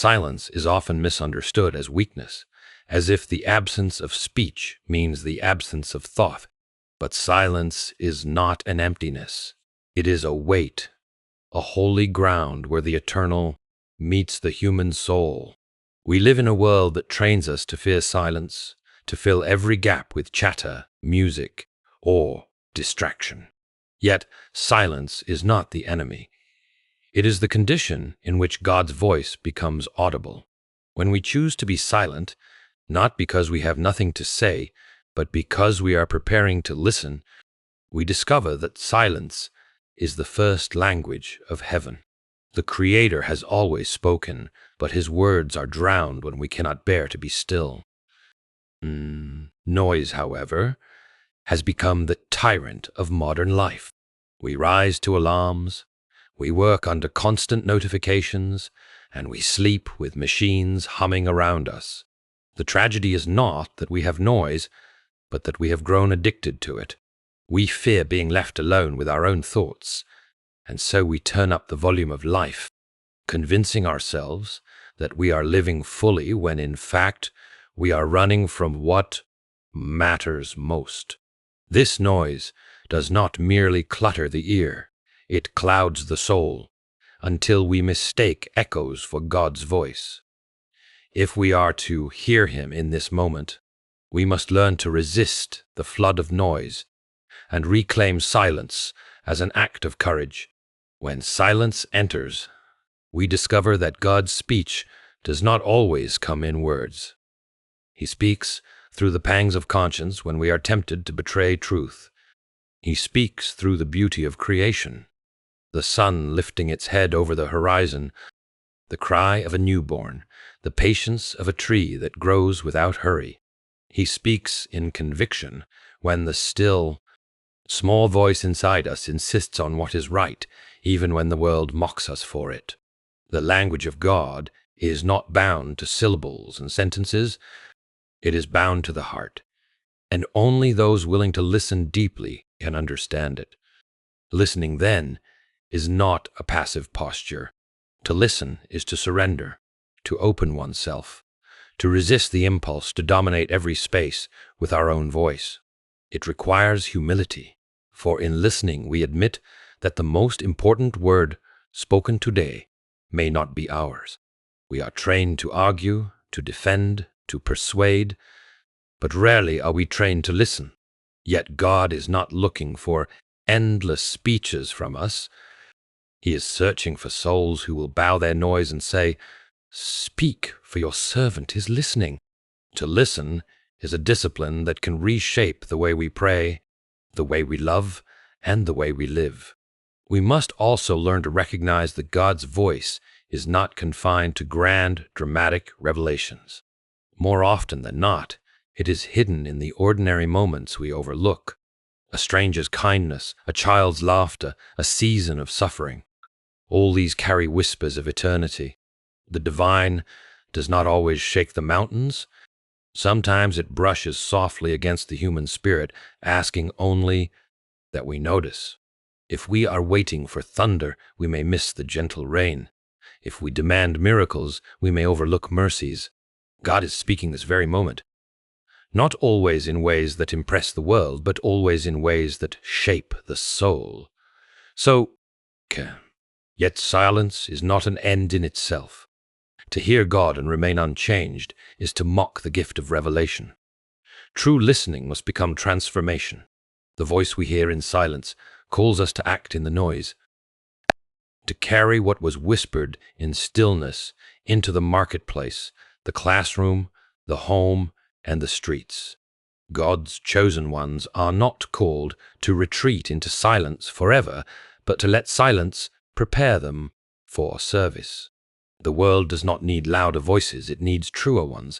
Silence is often misunderstood as weakness, as if the absence of speech means the absence of thought. But silence is not an emptiness. It is a weight, a holy ground where the eternal meets the human soul. We live in a world that trains us to fear silence, to fill every gap with chatter, music, or distraction. Yet, silence is not the enemy. It is the condition in which God's voice becomes audible. When we choose to be silent, not because we have nothing to say, but because we are preparing to listen, we discover that silence is the first language of heaven. The Creator has always spoken, but his words are drowned when we cannot bear to be still. Noise, however, has become the tyrant of modern life. We rise to alarms, we work under constant notifications, and we sleep with machines humming around us. The tragedy is not that we have noise, but that we have grown addicted to it. We fear being left alone with our own thoughts, and so we turn up the volume of life, convincing ourselves that we are living fully when in fact we are running from what matters most. This noise does not merely clutter the ear, it clouds the soul, until we mistake echoes for God's voice. If we are to hear him in this moment, we must learn to resist the flood of noise and reclaim silence as an act of courage. When silence enters, we discover that God's speech does not always come in words. He speaks through the pangs of conscience when we are tempted to betray truth. He speaks through the beauty of creation, the sun lifting its head over the horizon, the cry of a newborn, the patience of a tree that grows without hurry. He speaks in conviction when the still, small voice inside us insists on what is right, even when the world mocks us for it. The language of God is not bound to syllables and sentences, it is bound to the heart, and only those willing to listen deeply can understand it. Listening, then, is not a passive posture. To listen is to surrender, to open oneself, to resist the impulse to dominate every space with our own voice. It requires humility, for in listening we admit that the most important word spoken today may not be ours. We are trained to argue, to defend, to persuade, but rarely are we trained to listen. Yet God is not looking for endless speeches from us. He is searching for souls who will bow their noise and say, "Speak, for your servant is listening." To listen is a discipline that can reshape the way we pray, the way we love, and the way we live. We must also learn to recognize that God's voice is not confined to grand, dramatic revelations. More often than not, it is hidden in the ordinary moments we overlook. A stranger's kindness, a child's laughter, a season of suffering. All these carry whispers of eternity. The divine does not always shake the mountains. Sometimes it brushes softly against the human spirit, asking only that we notice. If we are waiting for thunder, we may miss the gentle rain. If we demand miracles, we may overlook mercies. God is speaking this very moment. Not always in ways that impress the world, but always in ways that shape the soul. Yet silence is not an end in itself. To hear God and remain unchanged is to mock the gift of revelation. True listening must become transformation. The voice we hear in silence calls us to act in the noise, to carry what was whispered in stillness into the marketplace, the classroom, the home, and the streets. God's chosen ones are not called to retreat into silence forever, but to let silence prepare them for service. The world does not need louder voices, it needs truer ones,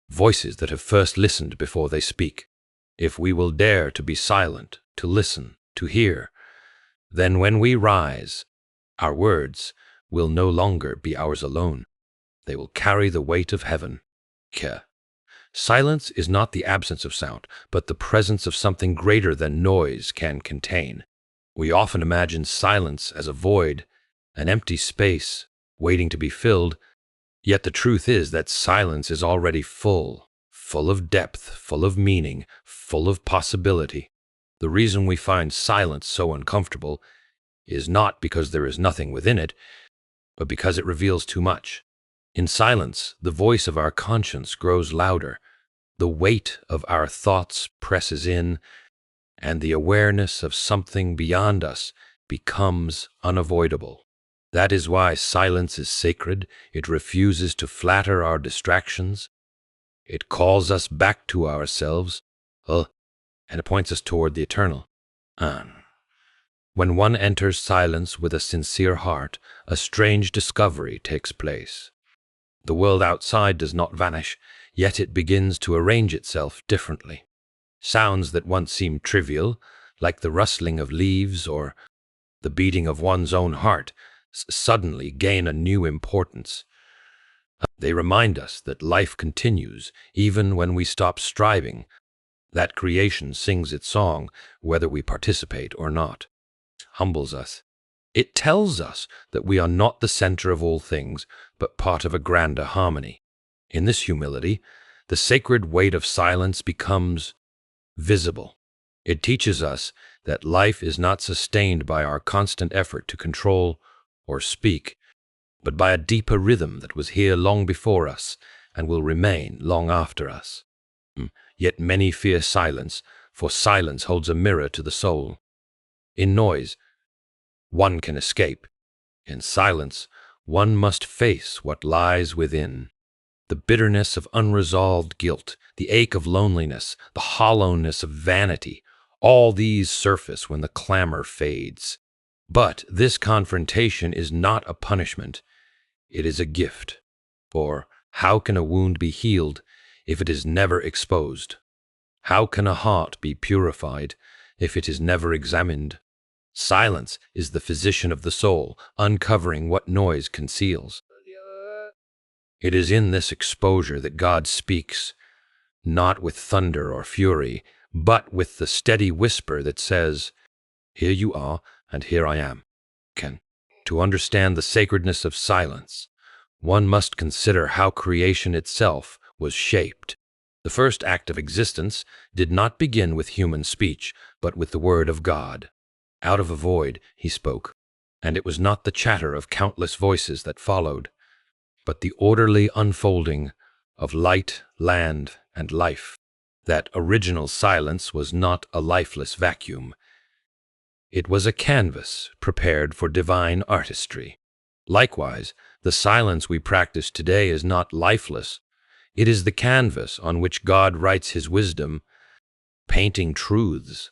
voices that have first listened before they speak. If we will dare to be silent, to listen, to hear, then when we rise, our words will no longer be ours alone. They will carry the weight of heaven. Silence is not the absence of sound, but the presence of something greater than noise can contain. We often imagine silence as a void, an empty space, waiting to be filled, Yet the truth is that silence is already full of depth, full of meaning, full of possibility. The reason we find silence so uncomfortable is not because there is nothing within it, but because it reveals too much. In silence, the voice of our conscience grows louder, the weight of our thoughts presses in, and the awareness of something beyond us becomes unavoidable. That is why silence is sacred. It refuses to flatter our distractions. It calls us back to ourselves, and it points us toward the eternal. When one enters silence with a sincere heart, a strange discovery takes place. The world outside does not vanish, yet it begins to arrange itself differently. Sounds that once seemed trivial, like the rustling of leaves or the beating of one's own heart, suddenly gain a new importance. They remind us that life continues even when we stop striving, that creation sings its song whether we participate or not. It humbles us. It tells us that we are not the center of all things, but part of a grander harmony. In this humility, the sacred weight of silence becomes visible. It teaches us that life is not sustained by our constant effort to control or speak, but by a deeper rhythm that was here long before us and will remain long after us. Yet many fear silence, for silence holds a mirror to the soul. In noise, one can escape. In silence, one must face what lies within. The bitterness of unresolved guilt, the ache of loneliness, the hollowness of vanity, all these surface when the clamor fades. But this confrontation is not a punishment, it is a gift. For how can a wound be healed if it is never exposed? How can a heart be purified if it is never examined? Silence is the physician of the soul, uncovering what noise conceals. It is in this exposure that God speaks, not with thunder or fury, but with the steady whisper that says, "Here you are, and here I am." To understand the sacredness of silence, one must consider how creation itself was shaped. The first act of existence did not begin with human speech, but with the word of God. Out of a void he spoke, and it was not the chatter of countless voices that followed, but the orderly unfolding of light, land, and life. That original silence was not a lifeless vacuum. It was a canvas prepared for divine artistry. Likewise, the silence we practice today is not lifeless. It is the canvas on which God writes his wisdom, painting truths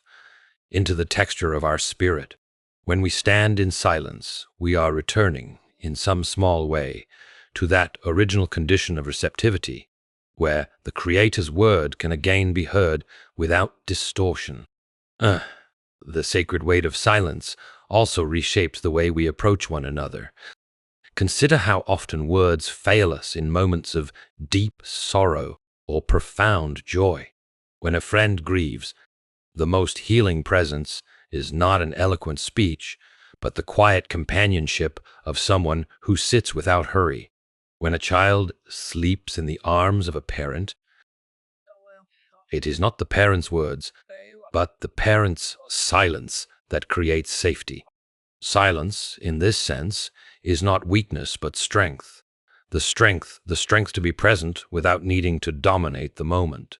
into the texture of our spirit. When we stand in silence, we are returning, in some small way, to that original condition of receptivity, where the Creator's word can again be heard without distortion. The sacred weight of silence also reshapes the way we approach one another. Consider how often words fail us in moments of deep sorrow or profound joy. When a friend grieves, the most healing presence is not an eloquent speech, but the quiet companionship of someone who sits without hurry. When a child sleeps in the arms of a parent, it is not the parent's words, but the parent's silence that creates safety. Silence, in this sense, is not weakness but strength. The strength to be present without needing to dominate the moment.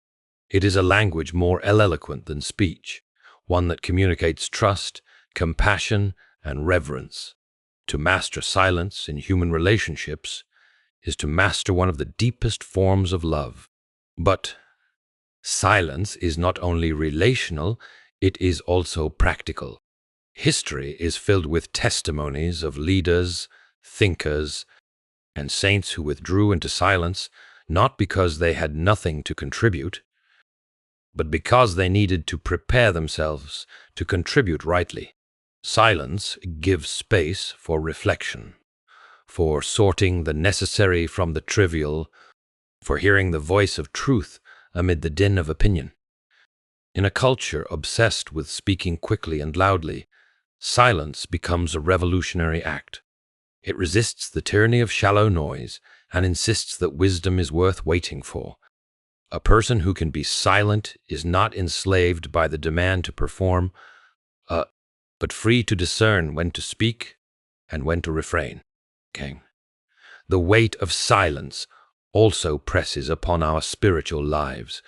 It is a language more eloquent than speech, one that communicates trust, compassion, and reverence. To master silence in human relationships is to master one of the deepest forms of love. But silence is not only relational, it is also practical. History is filled with testimonies of leaders, thinkers, and saints who withdrew into silence not because they had nothing to contribute, but because they needed to prepare themselves to contribute rightly. Silence gives space for reflection, for sorting the necessary from the trivial, for hearing the voice of truth amid the din of opinion. In a culture obsessed with speaking quickly and loudly, silence becomes a revolutionary act. It resists the tyranny of shallow noise and insists that wisdom is worth waiting for. A person who can be silent is not enslaved by the demand to perform, uh, but free to discern when to speak and when to refrain. Okay. The weight of silence also presses upon our spiritual lives.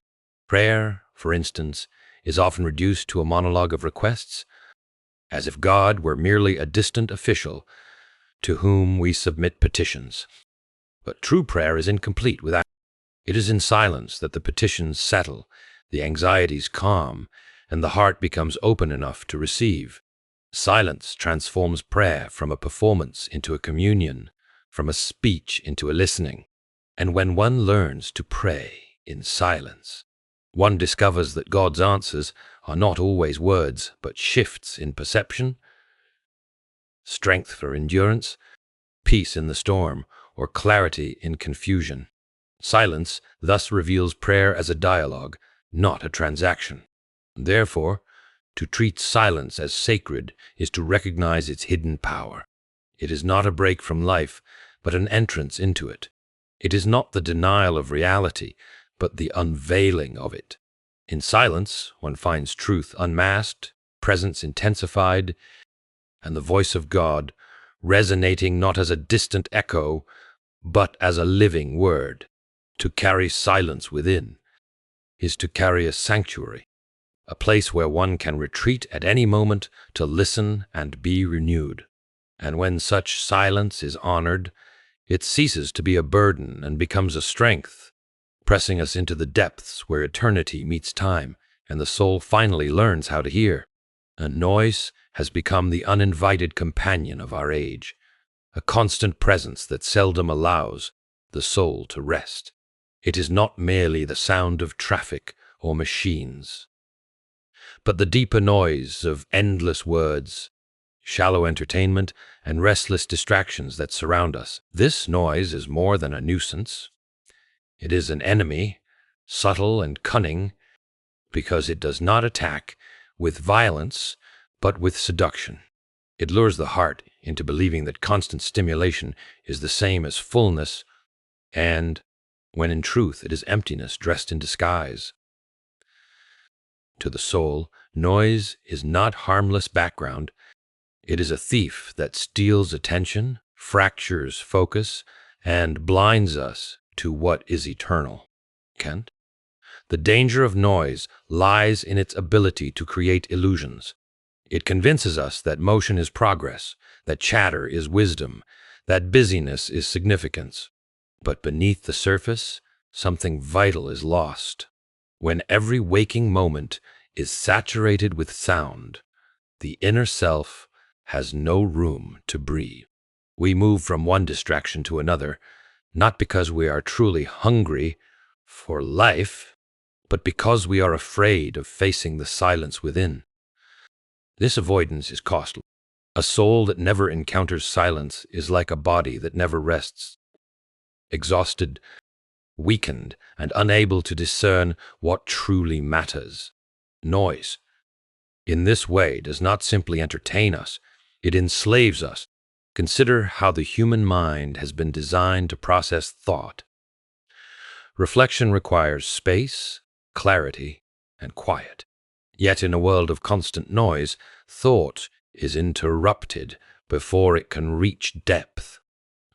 Prayer, for instance, is often reduced to a monologue of requests, as if God were merely a distant official to whom we submit petitions. But true prayer is incomplete without. It is in silence that the petitions settle, the anxieties calm, and the heart becomes open enough to receive. Silence transforms prayer from a performance into a communion, from a speech into a listening. And when one learns to pray in silence, one discovers that God's answers are not always words, but shifts in perception, strength for endurance, peace in the storm, or clarity in confusion. Silence thus reveals prayer as a dialogue, not a transaction. Therefore, to treat silence as sacred is to recognize its hidden power. It is not a break from life, but an entrance into it. It is not the denial of reality, but the unveiling of it. In silence, one finds truth unmasked, presence intensified, and the voice of God resonating not as a distant echo, but as a living word. To carry silence within is to carry a sanctuary, a place where one can retreat at any moment to listen and be renewed. And when such silence is honored, it ceases to be a burden and becomes a strength, pressing us into the depths where eternity meets time and the soul finally learns how to hear. And noise has become the uninvited companion of our age, a constant presence that seldom allows the soul to rest. It is not merely the sound of traffic or machines, but the deeper noise of endless words, shallow entertainment, and restless distractions that surround us. This noise is more than a nuisance. It is an enemy, subtle and cunning, because it does not attack with violence, but with seduction. It lures the heart into believing that constant stimulation is the same as fullness, and, when in truth it is emptiness dressed in disguise. To the soul, noise is not harmless background. It is a thief that steals attention, fractures focus, and blinds us to what is eternal. Kent? The danger of noise lies in its ability to create illusions. It convinces us that motion is progress, that chatter is wisdom, that busyness is significance. But beneath the surface, something vital is lost. When every waking moment is saturated with sound, the inner self has no room to breathe. We move from one distraction to another, not because we are truly hungry for life, but because we are afraid of facing the silence within. This avoidance is costly. A soul that never encounters silence is like a body that never rests, exhausted, weakened, and unable to discern what truly matters. Noise, in this way, does not simply entertain us, it enslaves us. Consider how the human mind has been designed to process thought. Reflection requires space, clarity, and quiet. Yet in a world of constant noise, thought is interrupted before it can reach depth.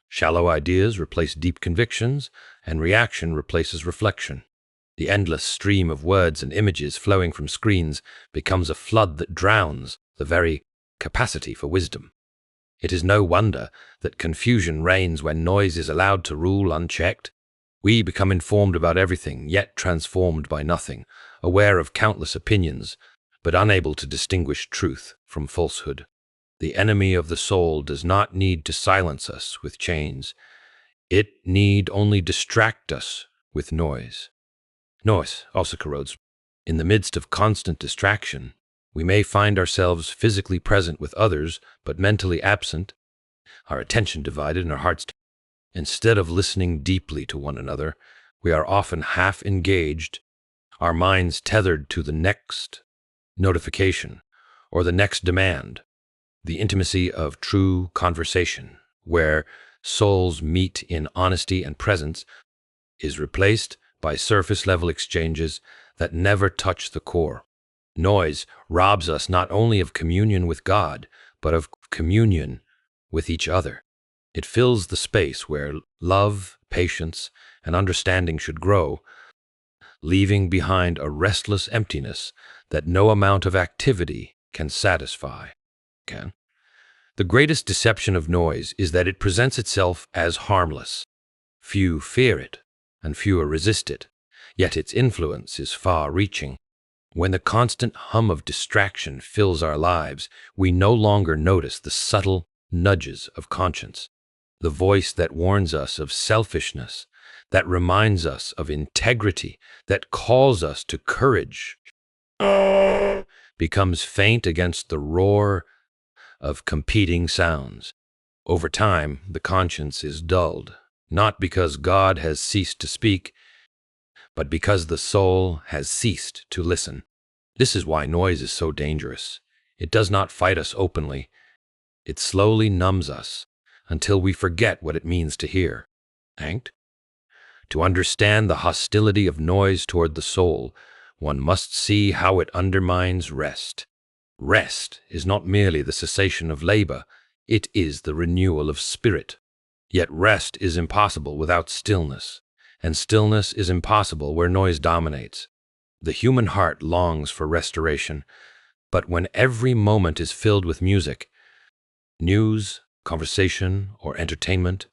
Shallow ideas replace deep convictions, and reaction replaces reflection. The endless stream of words and images flowing from screens becomes a flood that drowns the very capacity for wisdom. It is no wonder that confusion reigns when noise is allowed to rule unchecked. We become informed about everything, yet transformed by nothing, aware of countless opinions, but unable to distinguish truth from falsehood. The enemy of the soul does not need to silence us with chains. It need only distract us with noise. Noise also corrodes. In the midst of constant distraction, we may find ourselves physically present with others, but mentally absent, our attention divided and our hearts. Instead of listening deeply to one another, we are often half engaged, our minds tethered to the next notification or the next demand. The intimacy of true conversation, where souls meet in honesty and presence, is replaced by surface-level exchanges that never touch the core. Noise robs us not only of communion with God, but of communion with each other. It fills the space where love, patience, and understanding should grow, leaving behind a restless emptiness that no amount of activity can satisfy. Okay? The greatest deception of noise is that it presents itself as harmless. Few fear it, and fewer resist it, yet its influence is far-reaching. When the constant hum of distraction fills our lives, we no longer notice the subtle nudges of conscience, the voice that warns us of selfishness, that reminds us of integrity, that calls us to courage, becomes faint against the roar of competing sounds. Over time, the conscience is dulled, not because God has ceased to speak, but because the soul has ceased to listen. This is why noise is so dangerous. It does not fight us openly. It slowly numbs us until we forget what it means to hear. Anked? To understand the hostility of noise toward the soul, one must see how it undermines rest. Rest is not merely the cessation of labor, it is the renewal of spirit. Yet rest is impossible without stillness, and stillness is impossible where noise dominates. The human heart longs for restoration, but when every moment is filled with music, news, conversation, or entertainment,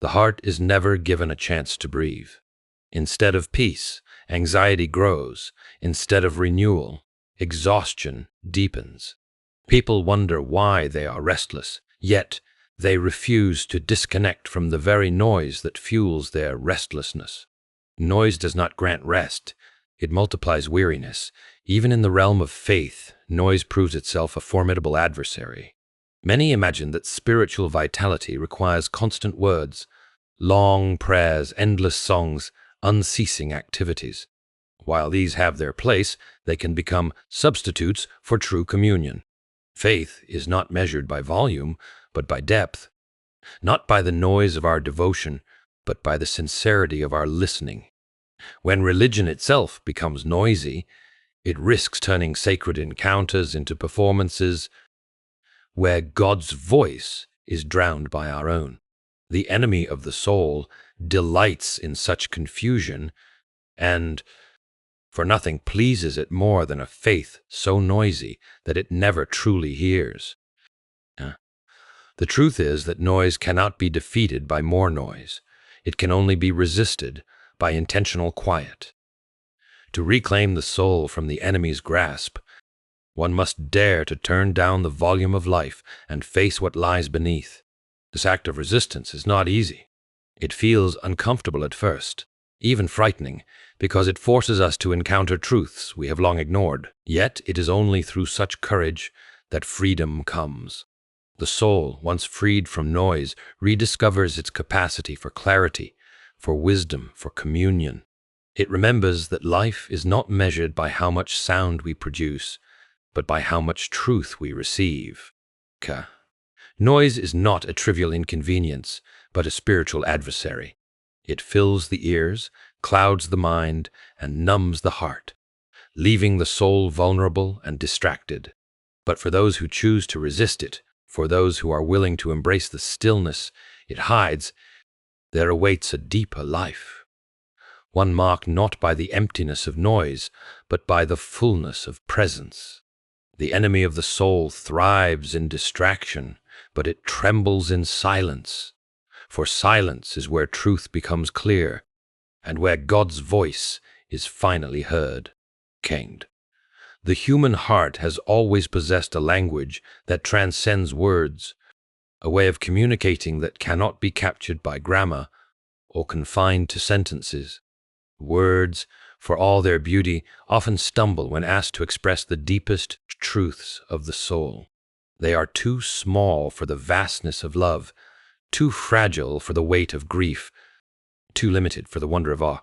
the heart is never given a chance to breathe. Instead of peace, anxiety grows. Instead of renewal, exhaustion deepens. People wonder why they are restless, yet they refuse to disconnect from the very noise that fuels their restlessness. Noise does not grant rest, it multiplies weariness. Even in the realm of faith, noise proves itself a formidable adversary. Many imagine that spiritual vitality requires constant words, long prayers, endless songs, unceasing activities. While these have their place, they can become substitutes for true communion. Faith is not measured by volume, but by depth, not by the noise of our devotion, but by the sincerity of our listening. When religion itself becomes noisy, it risks turning sacred encounters into performances where God's voice is drowned by our own. The enemy of the soul delights in such confusion, and for nothing pleases it more than a faith so noisy that it never truly hears. The truth is that noise cannot be defeated by more noise. It can only be resisted by intentional quiet. To reclaim the soul from the enemy's grasp, one must dare to turn down the volume of life and face what lies beneath. This act of resistance is not easy. It feels uncomfortable at first, even frightening, because it forces us to encounter truths we have long ignored. Yet it is only through such courage that freedom comes. The soul, once freed from noise, rediscovers its capacity for clarity, for wisdom, for communion. It remembers that life is not measured by how much sound we produce, but by how much truth we receive. Noise is not a trivial inconvenience, but a spiritual adversary. It fills the ears, clouds the mind, and numbs the heart, leaving the soul vulnerable and distracted. But for those who choose to resist it, for those who are willing to embrace the stillness it hides, there awaits a deeper life, one marked not by the emptiness of noise, but by the fullness of presence. The enemy of the soul thrives in distraction, but it trembles in silence, for silence is where truth becomes clear, and where God's voice is finally heard. Kinged. The human heart has always possessed a language that transcends words, a way of communicating that cannot be captured by grammar or confined to sentences. Words, for all their beauty, often stumble when asked to express the deepest truths of the soul. They are too small for the vastness of love, too fragile for the weight of grief, too limited for the wonder of awe.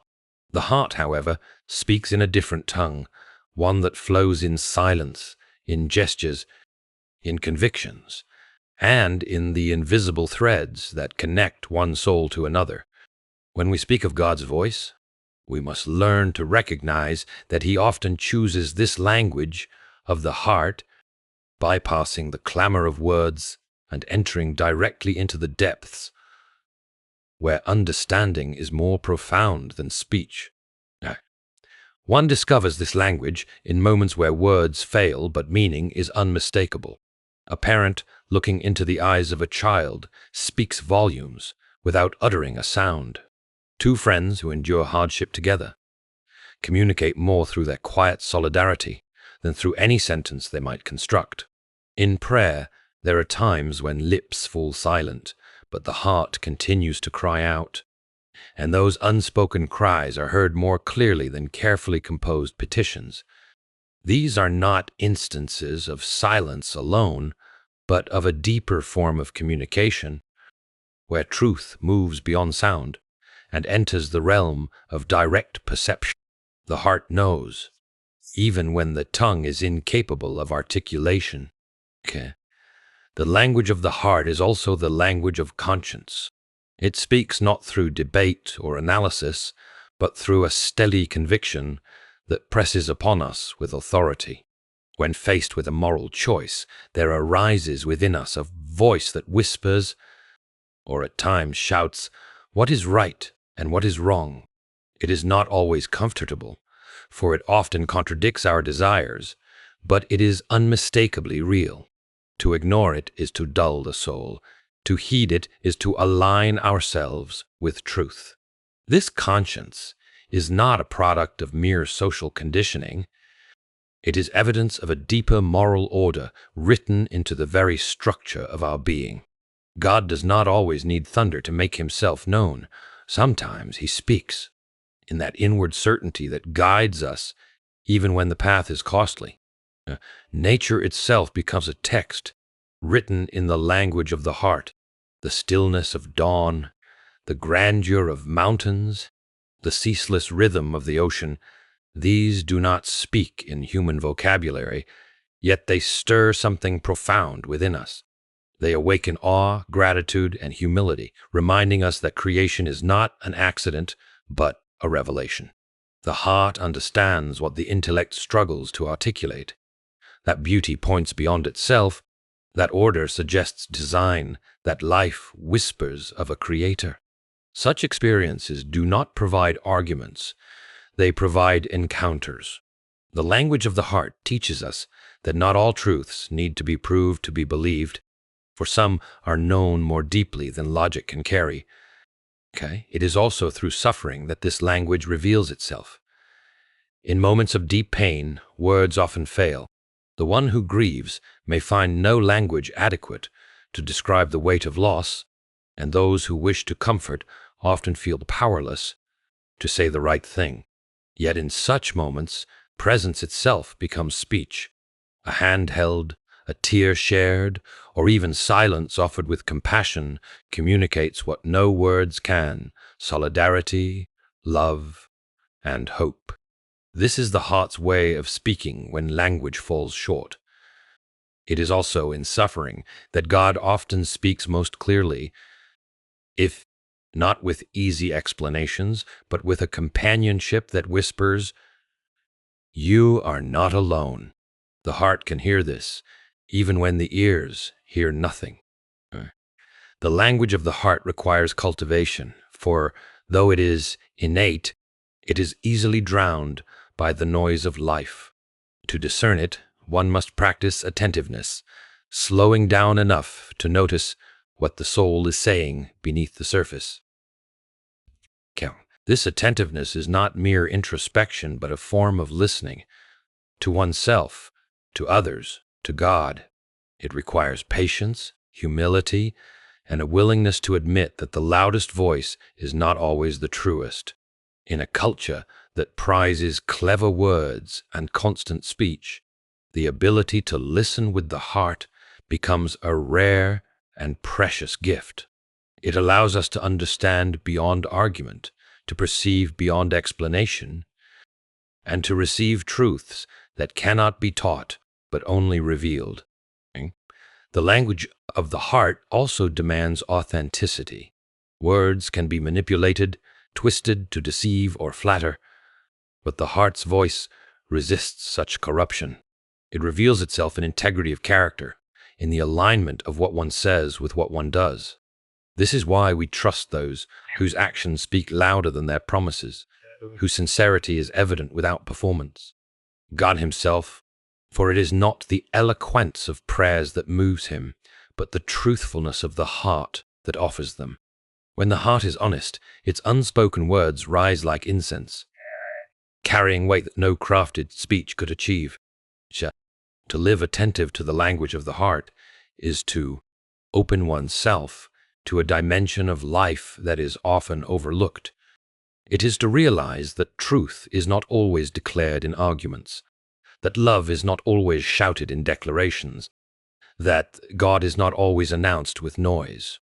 The heart, however, speaks in a different tongue, one that flows in silence, in gestures, in convictions. and in the invisible threads that connect one soul to another. When we speak of God's voice, we must learn to recognize that He often chooses this language of the heart, bypassing the clamor of words and entering directly into the depths where understanding is more profound than speech. One discovers this language in moments where words fail but meaning is unmistakable. A parent looking into the eyes of a child speaks volumes without uttering a sound. Two friends who endure hardship together communicate more through their quiet solidarity than through any sentence they might construct. In prayer, there are times when lips fall silent, but the heart continues to cry out, and those unspoken cries are heard more clearly than carefully composed petitions. These are not instances of silence alone, but of a deeper form of communication, where truth moves beyond sound and enters the realm of direct perception. The heart knows, even when the tongue is incapable of articulation. Okay. The language of the heart is also the language of conscience. It speaks not through debate or analysis, but through a steady conviction that presses upon us with authority. When faced with a moral choice, there arises within us a voice that whispers, or at times shouts, what is right and what is wrong. It is not always comfortable, for it often contradicts our desires, but it is unmistakably real. To ignore it is to dull the soul. To heed it is to align ourselves with truth. This conscience is not a product of mere social conditioning. It is evidence of a deeper moral order written into the very structure of our being. God does not always need thunder to make Himself known. Sometimes He speaks in that inward certainty that guides us even when the path is costly. Nature itself becomes a text written in the language of the heart. The stillness of dawn, the grandeur of mountains, the ceaseless rhythm of the ocean, these do not speak in human vocabulary, yet they stir something profound within us. They awaken awe, gratitude, and humility, reminding us that creation is not an accident, but a revelation. The heart understands what the intellect struggles to articulate. That beauty points beyond itself, that order suggests design, that life whispers of a creator. Such experiences do not provide arguments, they provide encounters. The language of the heart teaches us that not all truths need to be proved to be believed, for some are known more deeply than logic can carry. It is also through suffering that this language reveals itself. In moments of deep pain, words often fail. The one who grieves may find no language adequate to describe the weight of loss, and those who wish to comfort often feel powerless to say the right thing. Yet in such moments, presence itself becomes speech. A hand held, a tear shared, or even silence offered with compassion communicates what no words can: solidarity, love, and hope. This is the heart's way of speaking when language falls short. It is also in suffering that God often speaks most clearly, if not with easy explanations, but with a companionship that whispers, "You are not alone." The heart can hear this, even when the ears hear nothing. The language of the heart requires cultivation, for though it is innate, it is easily drowned by the noise of life. To discern it, one must practice attentiveness, slowing down enough to notice what the soul is saying beneath the surface. This attentiveness is not mere introspection, but a form of listening to oneself, to others, to God. It requires patience, humility, and a willingness to admit that the loudest voice is not always the truest. In a culture that prizes clever words and constant speech, the ability to listen with the heart becomes a rare and precious gift. It allows us to understand beyond argument, to perceive beyond explanation, and to receive truths that cannot be taught but only revealed. The language of the heart also demands authenticity. Words can be manipulated, twisted to deceive or flatter, but the heart's voice resists such corruption. It reveals itself in integrity of character, in the alignment of what one says with what one does. This is why we trust those whose actions speak louder than their promises, whose sincerity is evident without performance. God himself, for it is not the eloquence of prayers that moves him, but the truthfulness of the heart that offers them. When the heart is honest, its unspoken words rise like incense, carrying weight that no crafted speech could achieve. To live attentive to the language of the heart is to open oneself to a dimension of life that is often overlooked. It is to realize that truth is not always declared in arguments, that love is not always shouted in declarations, that God is not always announced with noise.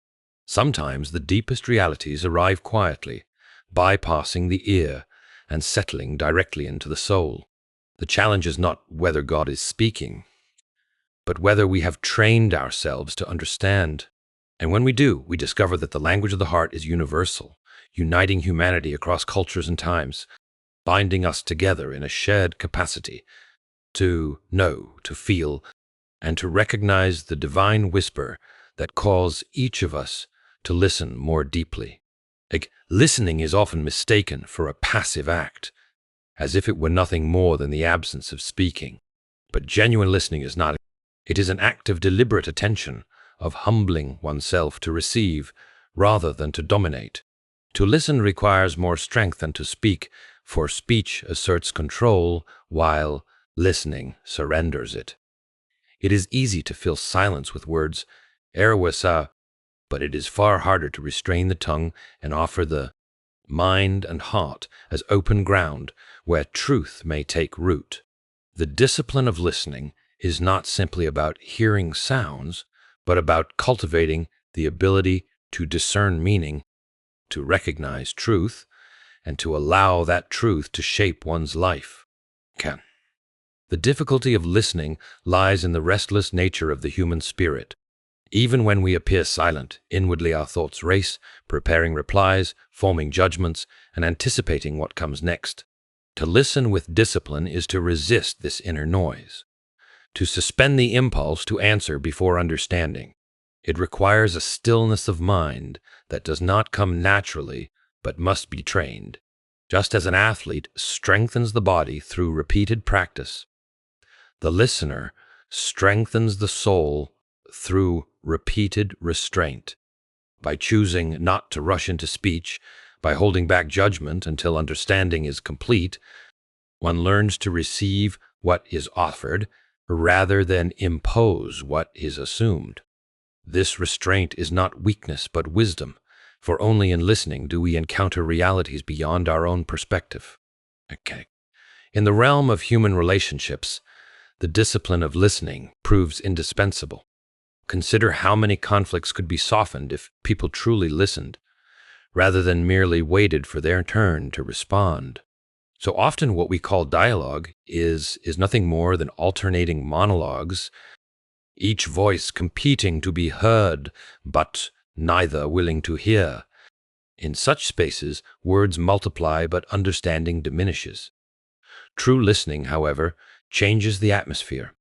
Sometimes the deepest realities arrive quietly, bypassing the ear and settling directly into the soul. The challenge is not whether God is speaking, but whether we have trained ourselves to understand. And when we do, we discover that the language of the heart is universal, uniting humanity across cultures and times, binding us together in a shared capacity to know, to feel, and to recognize the divine whisper that calls each of us to listen more deeply. Listening is often mistaken for a passive act, as if it were nothing more than the absence of speaking. But genuine listening is not. It is an act of deliberate attention, of humbling oneself to receive rather than to dominate. To listen requires more strength than to speak, for speech asserts control while listening surrenders it. It is easy to fill silence with words, erwasa, but it is far harder to restrain the tongue and offer the mind and heart as open ground where truth may take root. The discipline of listening is not simply about hearing sounds, but about cultivating the ability to discern meaning, to recognize truth, and to allow that truth to shape one's life. The difficulty of listening lies in the restless nature of the human spirit. Even when we appear silent, inwardly our thoughts race, preparing replies, forming judgments, and anticipating what comes next. To listen with discipline is to resist this inner noise, to suspend the impulse to answer before understanding. It requires a stillness of mind that does not come naturally but must be trained. Just as an athlete strengthens the body through repeated practice, the listener strengthens the soul through repeated restraint. By choosing not to rush into speech, by holding back judgment until understanding is complete, one learns to receive what is offered rather than impose what is assumed. This restraint is not weakness but wisdom, for only in listening do we encounter realities beyond our own perspective. In the realm of human relationships, the discipline of listening proves indispensable. Consider how many conflicts could be softened if people truly listened, rather than merely waited for their turn to respond. So often what we call dialogue is nothing more than alternating monologues, each voice competing to be heard, but neither willing to hear. In such spaces, words multiply but understanding diminishes. True listening, however, changes the atmosphere.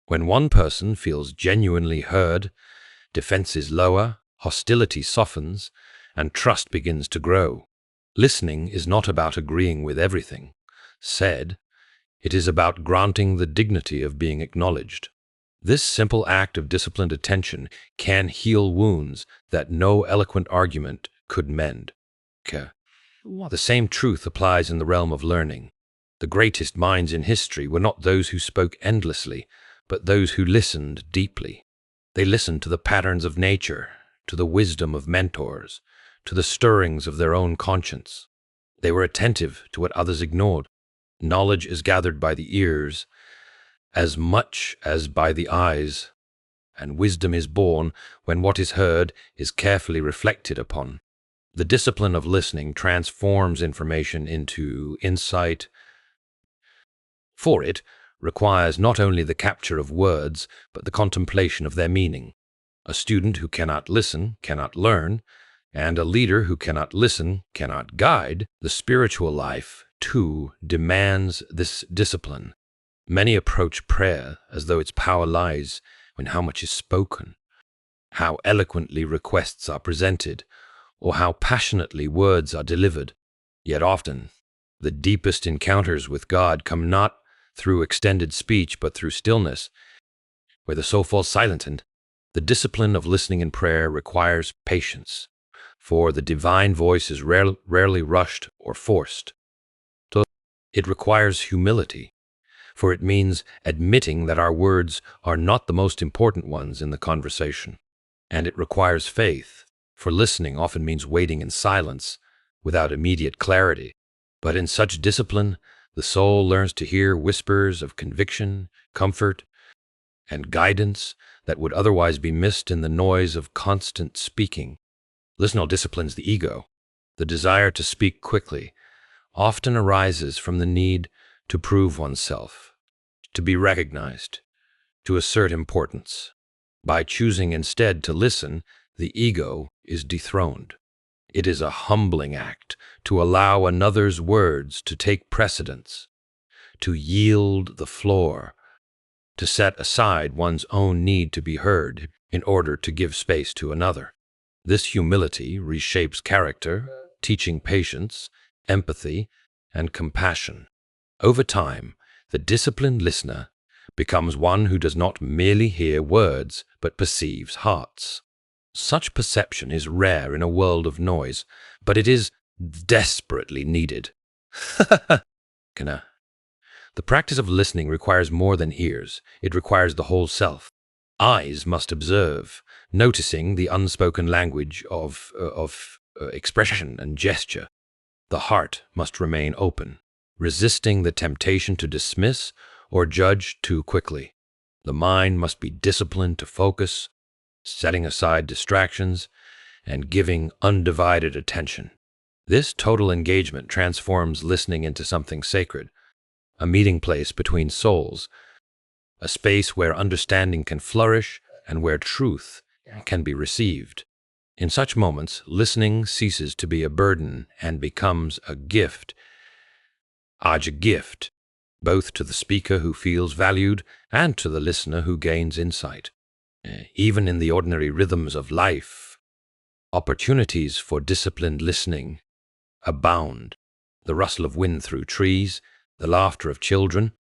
When one person feels genuinely heard, defenses lower, hostility softens, and trust begins to grow. Listening is not about agreeing with everything said. It is about granting the dignity of being acknowledged. This simple act of disciplined attention can heal wounds that no eloquent argument could mend. The same truth applies in the realm of learning. The greatest minds in history were not those who spoke endlessly, but those who listened deeply. They listened to the patterns of nature, to the wisdom of mentors, to the stirrings of their own conscience. They were attentive to what others ignored. Knowledge is gathered by the ears as much as by the eyes, and wisdom is born when what is heard is carefully reflected upon. The discipline of listening transforms information into insight. For it requires not only the capture of words, but the contemplation of their meaning. A student who cannot listen cannot learn, and a leader who cannot listen cannot guide. The spiritual life, too, demands this discipline. Many approach prayer as though its power lies in how much is spoken, how eloquently requests are presented, or how passionately words are delivered. Yet often, the deepest encounters with God come not through extended speech, but through stillness, where the soul falls silent. And the discipline of listening in prayer requires patience, for the divine voice is rarely rushed or forced. So it requires humility, for it means admitting that our words are not the most important ones in the conversation. And it requires faith, for listening often means waiting in silence without immediate clarity. But in such discipline, the soul learns to hear whispers of conviction, comfort, and guidance that would otherwise be missed in the noise of constant speaking. Listening disciplines the ego. The desire to speak quickly often arises from the need to prove oneself, to be recognized, to assert importance. By choosing instead to listen, the ego is dethroned. It is a humbling act to allow another's words to take precedence, to yield the floor, to set aside one's own need to be heard in order to give space to another. This humility reshapes character, teaching patience, empathy, and compassion. Over time, the disciplined listener becomes one who does not merely hear words, but perceives hearts. Such perception is rare in a world of noise, but it is desperately needed. The practice of listening requires more than ears. It requires the whole self. Eyes must observe, noticing the unspoken language of expression and gesture. The heart must remain open, resisting the temptation to dismiss or judge too quickly. The mind must be disciplined to focus, setting aside distractions, and giving undivided attention. This total engagement transforms listening into something sacred, a meeting place between souls, a space where understanding can flourish and where truth can be received. In such moments, listening ceases to be a burden and becomes a gift, both to the speaker who feels valued and to the listener who gains insight. Even in the ordinary rhythms of life, opportunities for disciplined listening abound. The rustle of wind through trees, the laughter of children,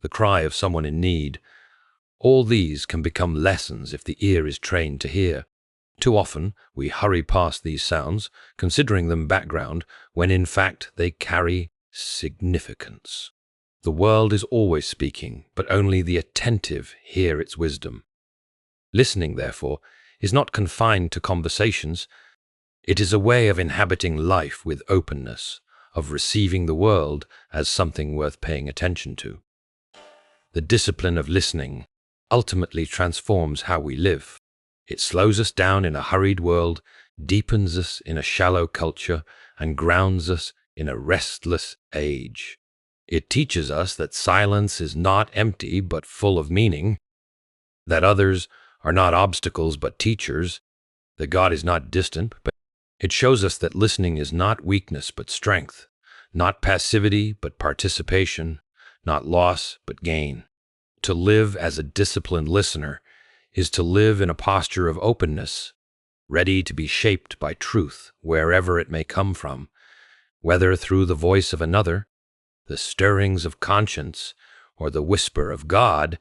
the cry of someone in need, all these can become lessons if the ear is trained to hear. Too often, we hurry past these sounds, considering them background, when in fact they carry significance. The world is always speaking, but only the attentive hear its wisdom. Listening, therefore, is not confined to conversations. It is a way of inhabiting life with openness, of receiving the world as something worth paying attention to. The discipline of listening ultimately transforms how we live. It slows us down in a hurried world, deepens us in a shallow culture, and grounds us in a restless age. It teaches us that silence is not empty but full of meaning, that others are not obstacles but teachers, that God is not distant, but it shows us that listening is not weakness but strength, not passivity but participation, not loss but gain. To live as a disciplined listener is to live in a posture of openness, ready to be shaped by truth wherever it may come from, whether through the voice of another, the stirrings of conscience, or the whisper of God.